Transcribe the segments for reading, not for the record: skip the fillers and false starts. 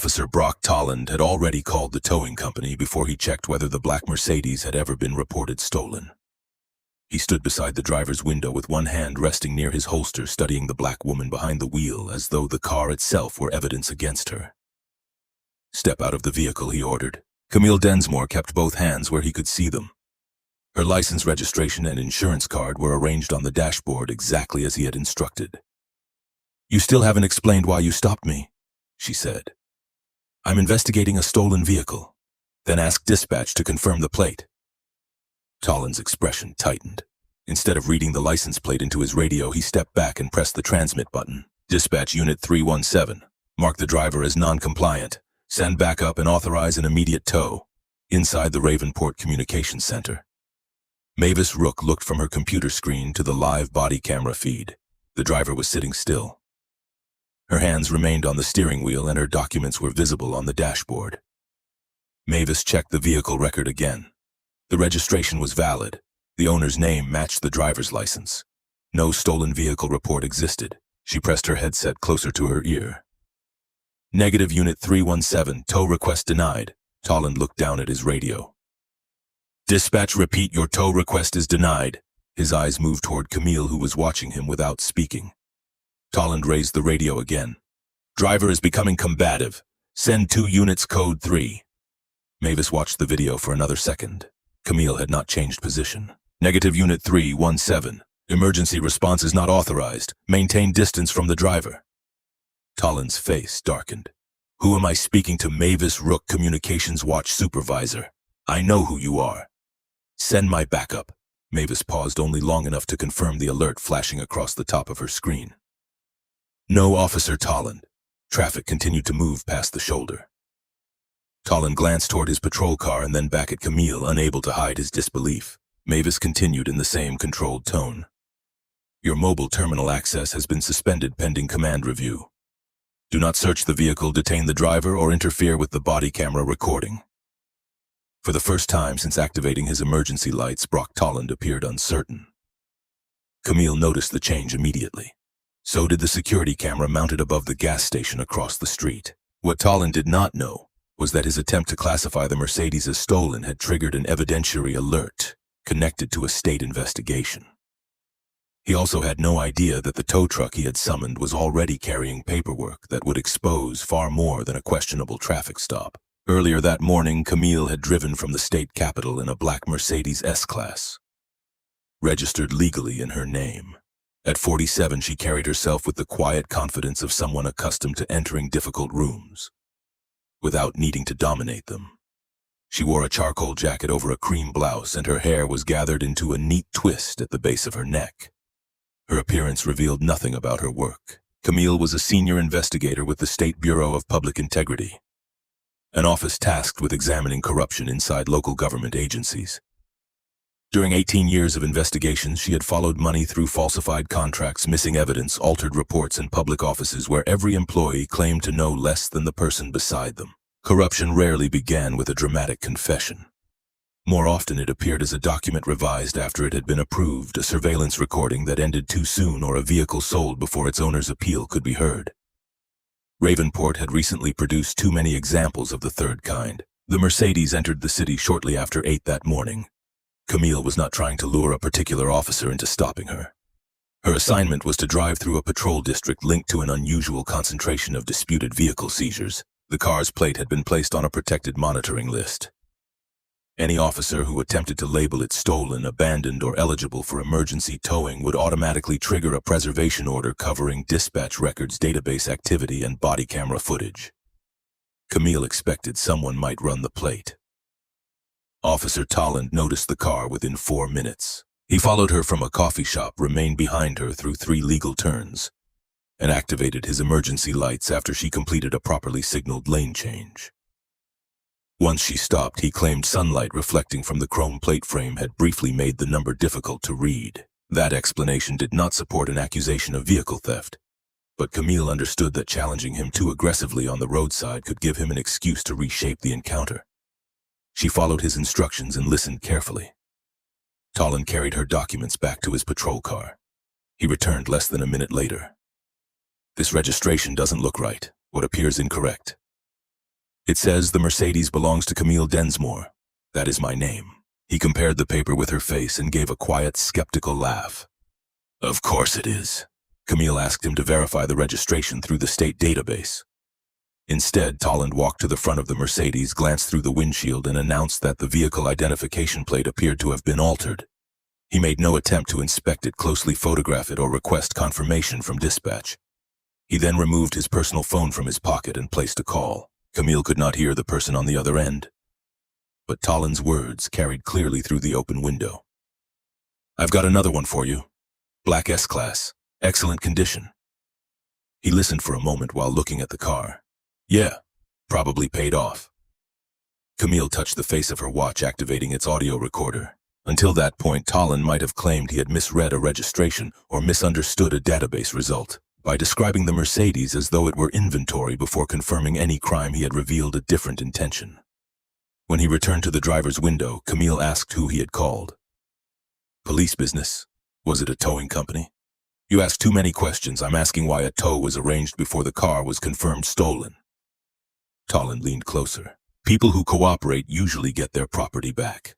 Officer Brock Tolland had already called the towing company before he checked whether the black Mercedes had ever been reported stolen. He stood beside the driver's window with one hand resting near his holster, studying the black woman behind the wheel as though the car itself were evidence against her. "Step out of the vehicle," he ordered. Camille Densmore kept both hands where he could see them. Her license, registration, and insurance card were arranged on the dashboard exactly as he had instructed. "You still haven't explained why you stopped me," she said. "I'm investigating a stolen vehicle." "Then ask dispatch to confirm the plate." Tolland's expression tightened. Instead of reading the license plate into his radio, he stepped back and pressed the transmit button. "Dispatch Unit 317. Mark the driver as non-compliant. Send backup and authorize an immediate tow." Inside the Ravenport Communications Center, Mavis Rook looked from her computer screen to the live body camera feed. The driver was sitting still. Her hands remained on the steering wheel and her documents were visible on the dashboard. Mavis checked the vehicle record again. The registration was valid. The owner's name matched the driver's license. No stolen vehicle report existed. She pressed her headset closer to her ear. "Negative Unit 317, tow request denied." Tolland looked down at his radio. "Dispatch, repeat, your tow request is denied." His eyes moved toward Camille, who was watching him without speaking. Tolland raised the radio again. "Driver is becoming combative. Send 2 units code 3. Mavis watched the video for another second. Camille had not changed position. "Negative Unit 317. Emergency response is not authorized. Maintain distance from the driver." Tolland's face darkened. "Who am I speaking to? Mavis Rook, Communications Watch Supervisor. I know who you are. Send my backup." Mavis paused only long enough to confirm the alert flashing across the top of her screen. "No, Officer Tolland." Traffic continued to move past the shoulder. Tolland glanced toward his patrol car and then back at Camille, unable to hide his disbelief. Mavis continued in the same controlled tone. "Your mobile terminal access has been suspended pending command review. Do not search the vehicle, detain the driver, or interfere with the body camera recording." For the first time since activating his emergency lights, Brock Tolland appeared uncertain. Camille noticed the change immediately. So did the security camera mounted above the gas station across the street. What Tolland did not know was that his attempt to classify the Mercedes as stolen had triggered an evidentiary alert connected to a state investigation. He also had no idea that the tow truck he had summoned was already carrying paperwork that would expose far more than a questionable traffic stop. Earlier that morning, Camille had driven from the state capitol in a black Mercedes S-Class, registered legally in her name. At 47, she carried herself with the quiet confidence of someone accustomed to entering difficult rooms, without needing to dominate them. She wore a charcoal jacket over a cream blouse, and her hair was gathered into a neat twist at the base of her neck. Her appearance revealed nothing about her work. Camille was a senior investigator with the State Bureau of Public Integrity, an office tasked with examining corruption inside local government agencies. During 18 years of investigations, she had followed money through falsified contracts, missing evidence, altered reports, and public offices where every employee claimed to know less than the person beside them. Corruption rarely began with a dramatic confession. More often it appeared as a document revised after it had been approved, a surveillance recording that ended too soon, or a vehicle sold before its owner's appeal could be heard. Ravenport had recently produced too many examples of the third kind. The Mercedes entered the city shortly after 8 that morning. Camille was not trying to lure a particular officer into stopping her. Her assignment was to drive through a patrol district linked to an unusual concentration of disputed vehicle seizures. The car's plate had been placed on a protected monitoring list. Any officer who attempted to label it stolen, abandoned, or eligible for emergency towing would automatically trigger a preservation order covering dispatch records, database activity, and body camera footage. Camille expected someone might run the plate. Officer Tolland noticed the car within 4 minutes. He followed her from a coffee shop, remained behind her through 3 legal turns, and activated his emergency lights after she completed a properly signaled lane change. Once she stopped, he claimed sunlight reflecting from the chrome plate frame had briefly made the number difficult to read. That explanation did not support an accusation of vehicle theft, but Camille understood that challenging him too aggressively on the roadside could give him an excuse to reshape the encounter. She followed his instructions and listened carefully. Tolland carried her documents back to his patrol car. He returned less than a minute later. "This registration doesn't look right. What appears incorrect?" It says the Mercedes belongs to Camille Densmore. That is my name. He compared the paper with her face and gave a quiet, skeptical laugh. Of course it is. Camille asked him to verify the registration through the state database. Instead, Tolland walked to the front of the Mercedes, glanced through the windshield, and announced that the vehicle identification plate appeared to have been altered. He made no attempt to inspect it, closely photograph it, or request confirmation from dispatch. He then removed his personal phone from his pocket and placed a call. Camille could not hear the person on the other end, but Tolland's words carried clearly through the open window. I've got another one for you. Black S-Class. Excellent condition. He listened for a moment while looking at the car. Yeah, probably paid off. Camille touched the face of her watch, activating its audio recorder. Until that point, Tolland might have claimed he had misread a registration or misunderstood a database result. By describing the Mercedes as though it were inventory before confirming any crime, he had revealed a different intention. When he returned to the driver's window, Camille asked who he had called. Police business. Was it a towing company? You ask too many questions. I'm asking why a tow was arranged before the car was confirmed stolen. Tolland leaned closer. People who cooperate usually get their property back.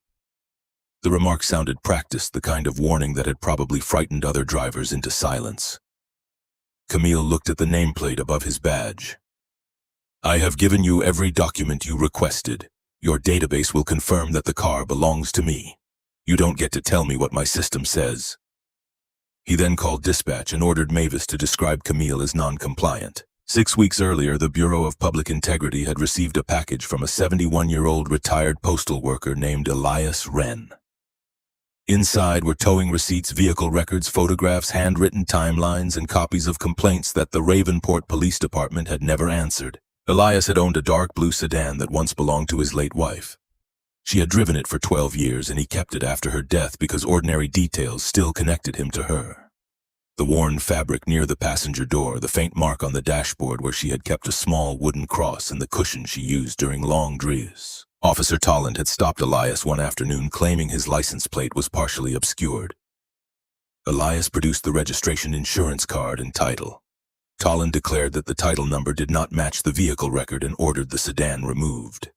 The remark sounded practiced, the kind of warning that had probably frightened other drivers into silence. Camille looked at the nameplate above his badge. I have given you every document you requested. Your database will confirm that the car belongs to me. You don't get to tell me what my system says. He then called dispatch and ordered Mavis to describe Camille as non-compliant. 6 weeks earlier, the Bureau of Public Integrity had received a package from a 71-year-old retired postal worker named Elias Wren. Inside were towing receipts, vehicle records, photographs, handwritten timelines, and copies of complaints that the Ravenport Police Department had never answered. Elias had owned a dark blue sedan that once belonged to his late wife. She had driven it for 12 years, and he kept it after her death because ordinary details still connected him to her. The worn fabric near the passenger door, the faint mark on the dashboard where she had kept a small wooden cross, and the cushion she used during long drives. Officer Tolland had stopped Elias one afternoon, claiming his license plate was partially obscured. Elias produced the registration insurance card and title. Tolland declared that the title number did not match the vehicle record and ordered the sedan removed.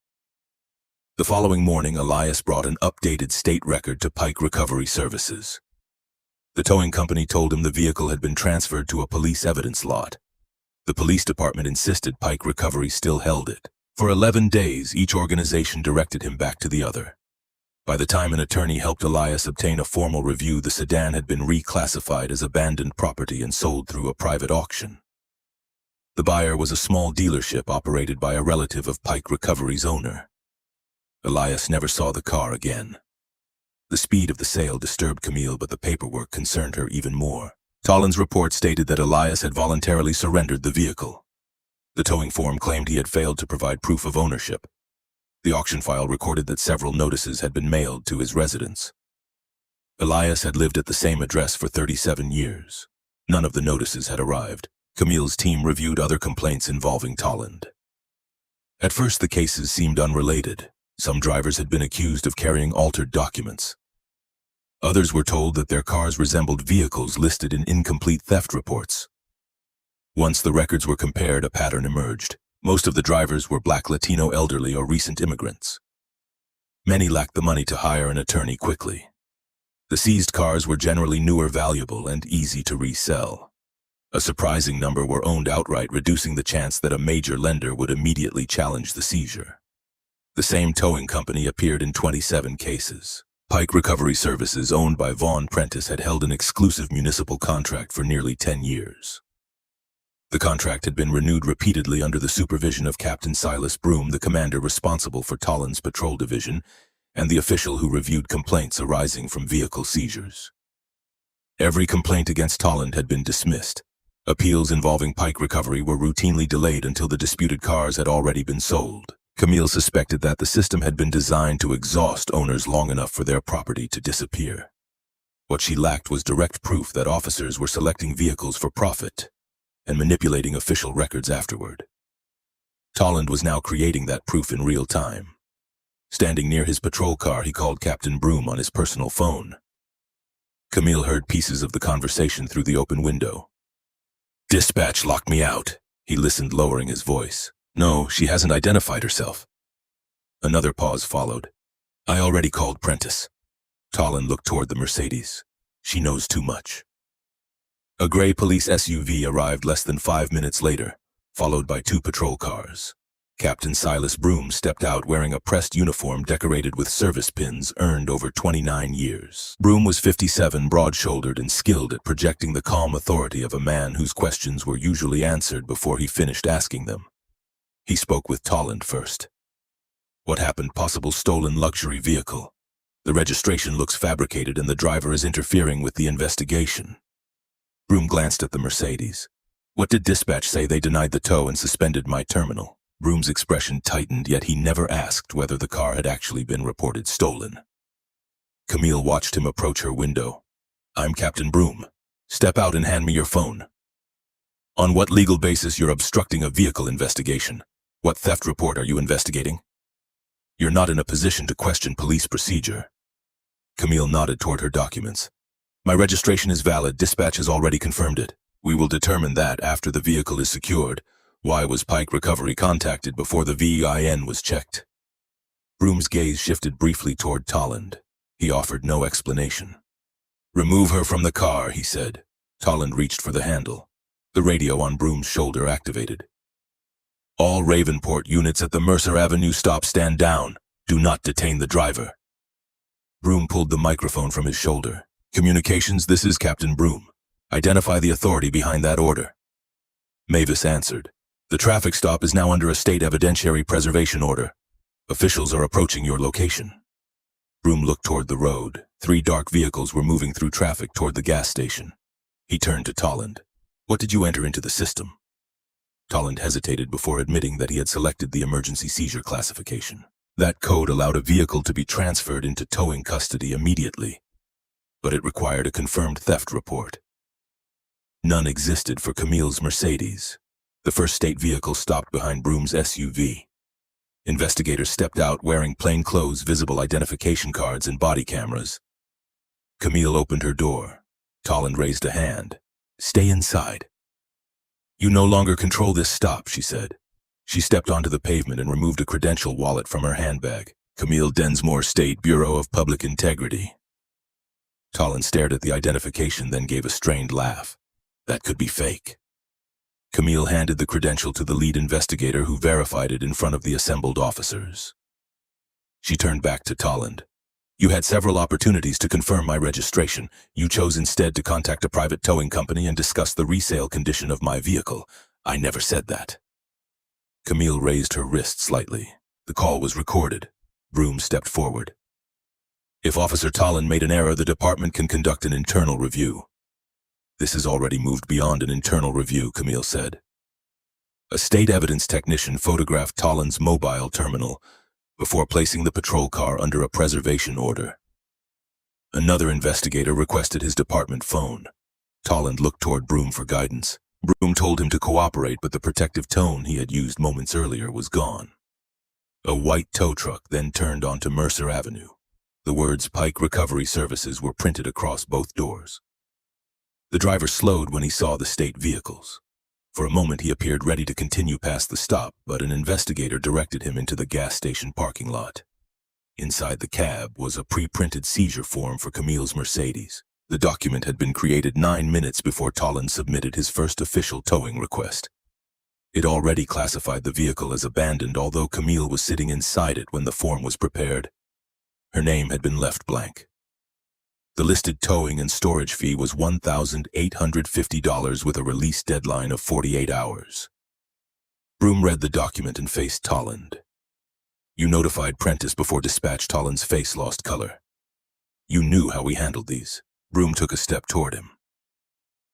The following morning, Elias brought an updated state record to Pike Recovery Services. The towing company told him the vehicle had been transferred to a police evidence lot. The police department insisted Pike Recovery still held it. For 11 days, each organization directed him back to the other. By the time an attorney helped Elias obtain a formal review, the sedan had been reclassified as abandoned property and sold through a private auction. The buyer was a small dealership operated by a relative of Pike Recovery's owner. Elias never saw the car again. The speed of the sale disturbed Camille, but the paperwork concerned her even more. Tolland's report stated that Elias had voluntarily surrendered the vehicle. The towing form claimed he had failed to provide proof of ownership. The auction file recorded that several notices had been mailed to his residence. Elias had lived at the same address for 37 years. None of the notices had arrived. Camille's team reviewed other complaints involving Tolland. At first, the cases seemed unrelated. Some drivers had been accused of carrying altered documents. Others were told that their cars resembled vehicles listed in incomplete theft reports. Once the records were compared, a pattern emerged. Most of the drivers were Black, Latino, elderly, or recent immigrants. Many lacked the money to hire an attorney quickly. The seized cars were generally newer, valuable, and easy to resell. A surprising number were owned outright, reducing the chance that a major lender would immediately challenge the seizure. The same towing company appeared in 27 cases. Pike Recovery Services, owned by Vaughn Prentice, had held an exclusive municipal contract for nearly 10 years. The contract had been renewed repeatedly under the supervision of Captain Silas Broom, the commander responsible for Tolland's patrol division, and the official who reviewed complaints arising from vehicle seizures. Every complaint against Tolland had been dismissed. Appeals involving Pike Recovery were routinely delayed until the disputed cars had already been sold. Camille suspected that the system had been designed to exhaust owners long enough for their property to disappear. What she lacked was direct proof that officers were selecting vehicles for profit and manipulating official records afterward. Tolland was now creating that proof in real time. Standing near his patrol car, he called Captain Broom on his personal phone. Camille heard pieces of the conversation through the open window. "Dispatch locked me out," he listened, lowering his voice. No, she hasn't identified herself. Another pause followed. I already called Prentice. Tallon looked toward the Mercedes. She knows too much. A gray police SUV arrived less than 5 minutes later, followed by 2 patrol cars. Captain Silas Broom stepped out wearing a pressed uniform decorated with service pins earned over 29 years. Broom was 57, broad-shouldered and skilled at projecting the calm authority of a man whose questions were usually answered before he finished asking them. He spoke with Tallon first. What happened? Possible stolen luxury vehicle. The registration looks fabricated and the driver is interfering with the investigation. Broom glanced at the Mercedes. What did dispatch say? They denied the tow and suspended my terminal. Broom's expression tightened, yet he never asked whether the car had actually been reported stolen. Camille watched him approach her window. I'm Captain Broom. Step out and hand me your phone. On what legal basis you're obstructing a vehicle investigation? What theft report are you investigating? You're not in a position to question police procedure. Camille nodded toward her documents. My registration is valid. Dispatch has already confirmed it. We will determine that after the vehicle is secured. Why was Pike Recovery contacted before the VIN was checked? Broom's gaze shifted briefly toward Tolland. He offered no explanation. Remove her from the car, he said. Tolland reached for the handle. The radio on Broom's shoulder activated. All Ravenport units at the Mercer Avenue stop stand down. Do not detain the driver. Broom pulled the microphone from his shoulder. Communications, this is Captain Broom. Identify the authority behind that order. Mavis answered. The traffic stop is now under a state evidentiary preservation order. Officials are approaching your location. Broom looked toward the road. 3 dark vehicles were moving through traffic toward the gas station. He turned to Tolland. What did you enter into the system? Tolland hesitated before admitting that he had selected the emergency seizure classification. That code allowed a vehicle to be transferred into towing custody immediately, but it required a confirmed theft report. None existed for Camille's Mercedes. The first state vehicle stopped behind Broom's SUV. Investigators stepped out wearing plainclothes, visible identification cards, and body cameras. Camille opened her door. Tolland raised a hand. Stay inside. You no longer control this stop, she said. She stepped onto the pavement and removed a credential wallet from her handbag. Camille Densmore, State Bureau of Public Integrity. Tolland stared at the identification, then gave a strained laugh. That could be fake. Camille handed the credential to the lead investigator, who verified it in front of the assembled officers. She turned back to Tolland. You had several opportunities to confirm my registration. You chose instead to contact a private towing company and discuss the resale condition of my vehicle. I never said that. Camille raised her wrist slightly. The call was recorded. Broom stepped forward. If Officer Tolland made an error, the department can conduct an internal review. This has already moved beyond an internal review, Camille said. A state evidence technician photographed Tolland's mobile terminal before placing the patrol car under a preservation order. Another investigator requested his department phone. Tolland looked toward Broom for guidance. Broom told him to cooperate, but the protective tone he had used moments earlier was gone. A white tow truck then turned onto Mercer Avenue. The words Pike Recovery Services were printed across both doors. The driver slowed when he saw the state vehicles. For a moment he appeared ready to continue past the stop, but an investigator directed him into the gas station parking lot. Inside the cab was a pre-printed seizure form for Camille's Mercedes. The document had been created 9 minutes before Tolland submitted his first official towing request. It already classified the vehicle as abandoned, although Camille was sitting inside it when the form was prepared. Her name had been left blank. The listed towing and storage fee was $1,850 with a release deadline of 48 hours. Broom read the document and faced Tolland. You notified Prentice before dispatch. Tolland's face lost color. You knew how we handled these. Broom took a step toward him.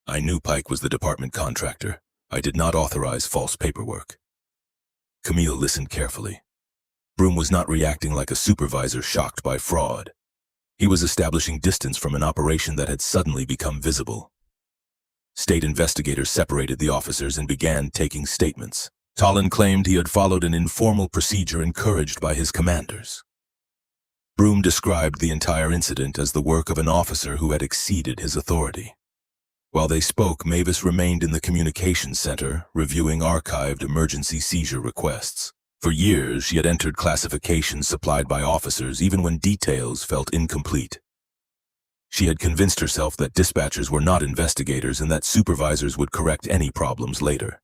I knew Pike was the department contractor. I did not authorize false paperwork. Camille listened carefully. Broom was not reacting like a supervisor shocked by fraud. He was establishing distance from an operation that had suddenly become visible. State investigators separated the officers and began taking statements. Tolland claimed he had followed an informal procedure encouraged by his commanders. Broom described the entire incident as the work of an officer who had exceeded his authority. While they spoke, Mavis remained in the communications center, reviewing archived emergency seizure requests. For years, she had entered classifications supplied by officers even when details felt incomplete. She had convinced herself that dispatchers were not investigators and that supervisors would correct any problems later.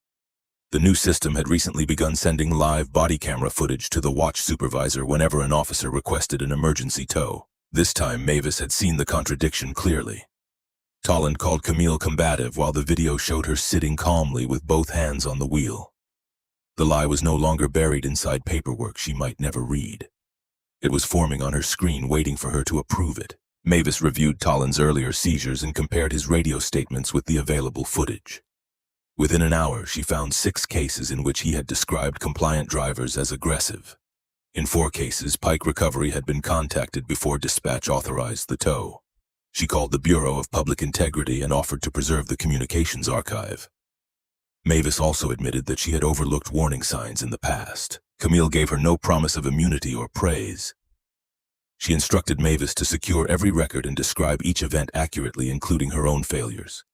The new system had recently begun sending live body camera footage to the watch supervisor whenever an officer requested an emergency tow. This time, Mavis had seen the contradiction clearly. Tolland called Camille combative while the video showed her sitting calmly with both hands on the wheel. The lie was no longer buried inside paperwork she might never read. It was forming on her screen, waiting for her to approve it. Mavis reviewed Tolland's earlier seizures and compared his radio statements with the available footage. Within an hour, she found 6 cases in which he had described compliant drivers as aggressive. In 4 cases, Pike Recovery had been contacted before dispatch authorized the tow. She called the Bureau of Public Integrity and offered to preserve the communications archive. Mavis also admitted that she had overlooked warning signs in the past. Camille gave her no promise of immunity or praise. She instructed Mavis to secure every record and describe each event accurately, including her own failures.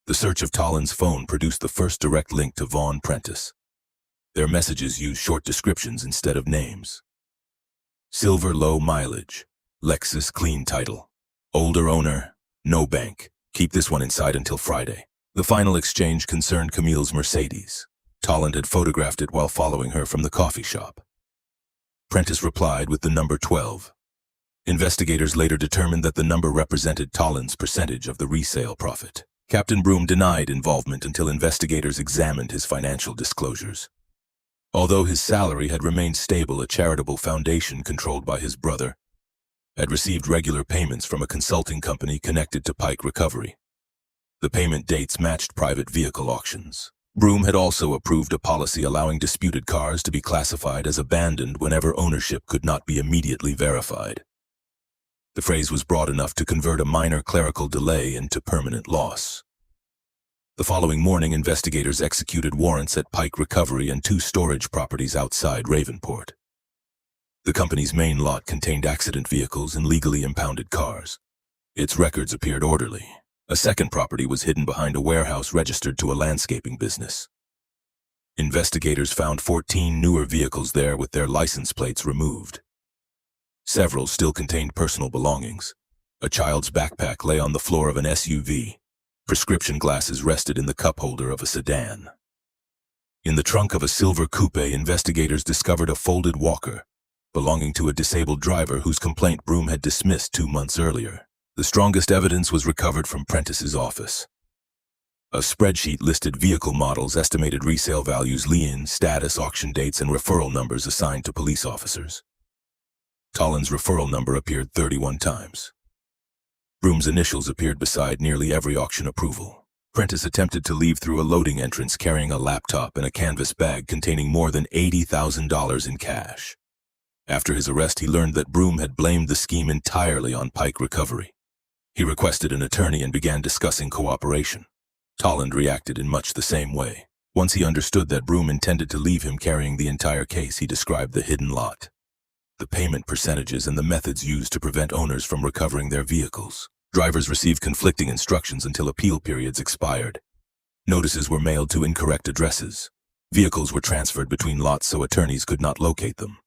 The search of Tolland's phone produced the first direct link to Vaughn Prentice. Their messages used short descriptions instead of names. Silver low mileage, Lexus clean title, older owner, no bank, keep this one inside until Friday. The final exchange concerned Camille's Mercedes. Tolland had photographed it while following her from the coffee shop. Prentice replied with the number 12. Investigators later determined that the number represented Tolland's percentage of the resale profit. Captain Broom denied involvement until investigators examined his financial disclosures. Although his salary had remained stable, a charitable foundation controlled by his brother had received regular payments from a consulting company connected to Pike Recovery. The payment dates matched private vehicle auctions. Broom had also approved a policy allowing disputed cars to be classified as abandoned whenever ownership could not be immediately verified. The phrase was broad enough to convert a minor clerical delay into permanent loss. The following morning, investigators executed warrants at Pike Recovery and 2 storage properties outside Ravenport. The company's main lot contained accident vehicles and legally impounded cars. Its records appeared orderly. A second property was hidden behind a warehouse registered to a landscaping business. Investigators found 14 newer vehicles there with their license plates removed. Several still contained personal belongings. A child's backpack lay on the floor of an SUV. Prescription glasses rested in the cup holder of a sedan. In the trunk of a silver coupe, investigators discovered a folded walker belonging to a disabled driver whose complaint Broom had dismissed 2 months earlier. The strongest evidence was recovered from Prentice's office. A spreadsheet listed vehicle models, estimated resale values, lien, status, auction dates, and referral numbers assigned to police officers. Tolland's referral number appeared 31 times. Broom's initials appeared beside nearly every auction approval. Prentice attempted to leave through a loading entrance carrying a laptop and a canvas bag containing more than $80,000 in cash. After his arrest, he learned that Broom had blamed the scheme entirely on Pike Recovery. He requested an attorney and began discussing cooperation. Tolland reacted in much the same way. Once he understood that Broom intended to leave him carrying the entire case, he described the hidden lot, the payment percentages, and the methods used to prevent owners from recovering their vehicles. Drivers received conflicting instructions until appeal periods expired. Notices were mailed to incorrect addresses. Vehicles were transferred between lots so attorneys could not locate them.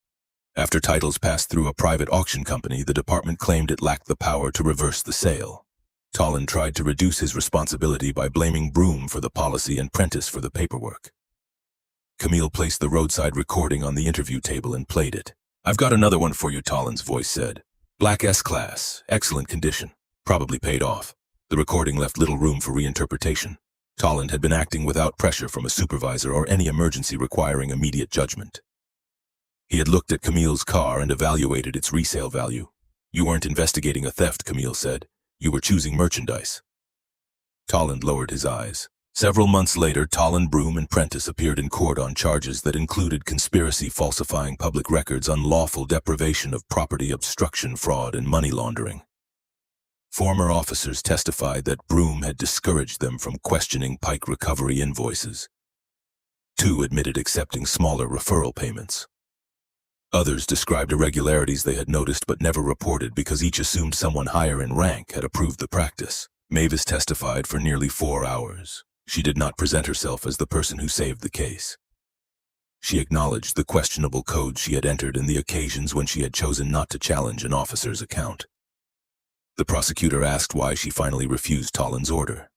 After titles passed through a private auction company, the department claimed it lacked the power to reverse the sale. Tolland tried to reduce his responsibility by blaming Broom for the policy and Prentice for the paperwork. Camille placed the roadside recording on the interview table and played it. "I've got another one for you," Tolland's voice said. "Black S-Class, excellent condition, probably paid off." The recording left little room for reinterpretation. Tolland had been acting without pressure from a supervisor or any emergency requiring immediate judgment. He had looked at Camille's car and evaluated its resale value. "You weren't investigating a theft," Camille said. "You were choosing merchandise." Tolland lowered his eyes. Several months later, Tolland, Broom, and Prentice appeared in court on charges that included conspiracy, falsifying public records, unlawful deprivation of property, obstruction, fraud, and money laundering. Former officers testified that Broom had discouraged them from questioning Pike Recovery invoices. 2 admitted accepting smaller referral payments. Others described irregularities they had noticed but never reported because each assumed someone higher in rank had approved the practice. Mavis testified for nearly 4 hours. She did not present herself as the person who saved the case. She acknowledged the questionable code she had entered and the occasions when she had chosen not to challenge an officer's account. The prosecutor asked why she finally refused Tollin's order.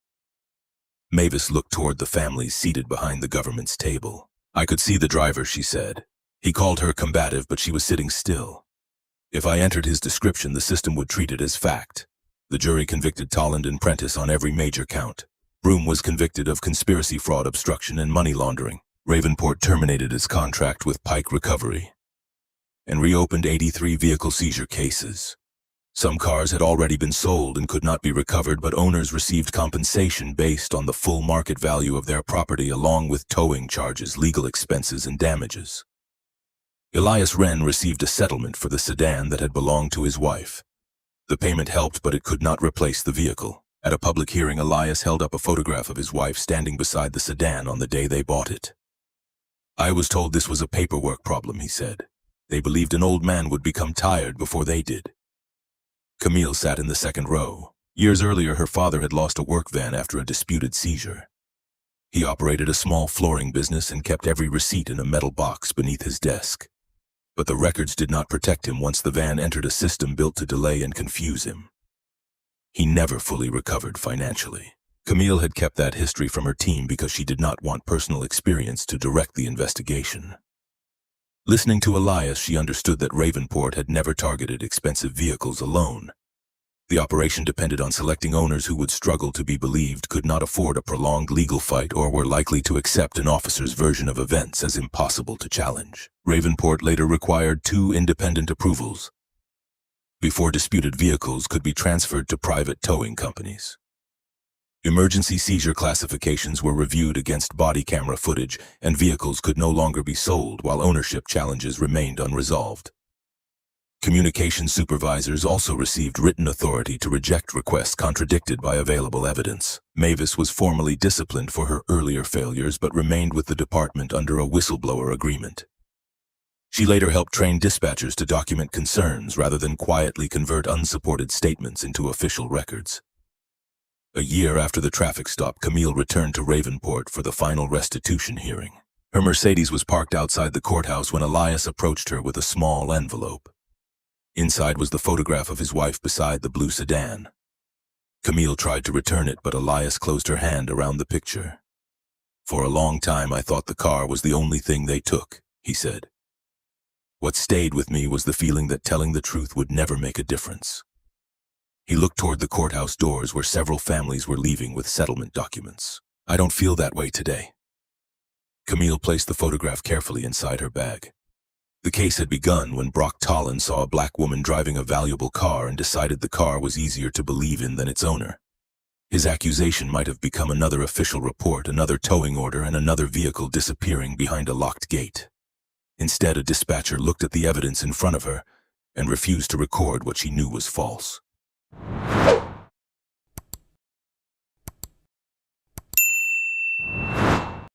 Mavis looked toward the families seated behind the government's table. "I could see the driver," she said. "He called her combative, but she was sitting still. If I entered his description, the system would treat it as fact." The jury convicted Tolland and Prentice on every major count. Broom was convicted of conspiracy, fraud, obstruction, and money laundering. Ravenport terminated its contract with Pike Recovery and reopened 83 vehicle seizure cases. Some cars had already been sold and could not be recovered, but owners received compensation based on the full market value of their property, along with towing charges, legal expenses, and damages. Elias Wren received a settlement for the sedan that had belonged to his wife. The payment helped, but it could not replace the vehicle. At a public hearing, Elias held up a photograph of his wife standing beside the sedan on the day they bought it. "I was told this was a paperwork problem," he said. "They believed an old man would become tired before they did." Camille sat in the second row. Years earlier, her father had lost a work van after a disputed seizure. He operated a small flooring business and kept every receipt in a metal box beneath his desk. But the records did not protect him once the van entered a system built to delay and confuse him. He never fully recovered financially. Camille had kept that history from her team because she did not want personal experience to direct the investigation. Listening to Elias, she understood that Ravenport had never targeted expensive vehicles alone. The operation depended on selecting owners who would struggle to be believed, could not afford a prolonged legal fight, or were likely to accept an officer's version of events as impossible to challenge. Ravenport later required 2 independent approvals before disputed vehicles could be transferred to private towing companies. Emergency seizure classifications were reviewed against body camera footage, and vehicles could no longer be sold while ownership challenges remained unresolved. Communications supervisors also received written authority to reject requests contradicted by available evidence. Mavis was formally disciplined for her earlier failures, but remained with the department under a whistleblower agreement. She later helped train dispatchers to document concerns rather than quietly convert unsupported statements into official records. A year after the traffic stop, Camille returned to Ravenport for the final restitution hearing. Her Mercedes was parked outside the courthouse when Elias approached her with a small envelope. Inside was the photograph of his wife beside the blue sedan. Camille tried to return it, but Elias closed her hand around the picture. "For a long time I thought the car was the only thing they took," he said. "What stayed with me was the feeling that telling the truth would never make a difference." He looked toward the courthouse doors where several families were leaving with settlement documents. "I don't feel that way today." Camille placed the photograph carefully inside her bag. The case had begun when Brock Tollin saw a black woman driving a valuable car and decided the car was easier to believe in than its owner. His accusation might have become another official report, another towing order, and another vehicle disappearing behind a locked gate. Instead, a dispatcher looked at the evidence in front of her and refused to record what she knew was false.